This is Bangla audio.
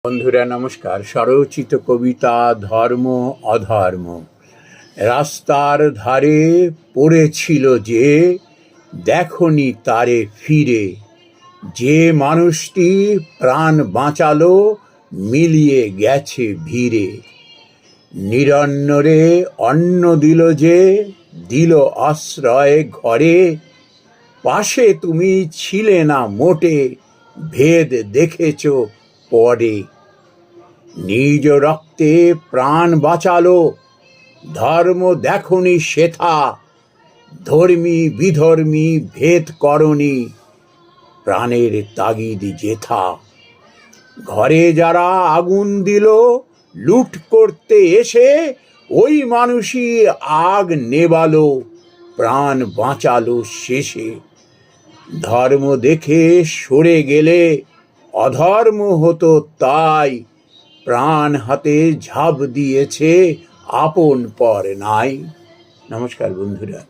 বন্ধুরা নমস্কার। স্বরচিত কবিতা ধর্ম অধর্ম। রাস্তার ধারে পড়েছিল যে, দেখনি তারে ফিরে, যে মানুষটি প্রাণ বাঁচালো মিলিয়ে গেছে ভিড়ে। নিরন্নরে অন্ন দিল যে, দিল আশ্রয় ঘরে, পাশে তুমি ছিলে না মোটে, ভেদ দেখেছ পরে। নিজ রক্তে প্রাণ বাঁচালো, ধর্ম দেখনি সেথা, ধর্মী বিধর্মী ভেদ করনি, প্রাণের তাগিদ যেথা। ঘরে যারা আগুন দিল লুট করতে এসে, ওই মানুষই আগ নেবালো, প্রাণ বাঁচালো শেষে। ধর্ম দেখে সরে গেলে অধর্ম হতো তাই, প্রাণ হাতে ঝাঁপ দিয়েছে আপন পর নাই। নমস্কার বন্ধুরা।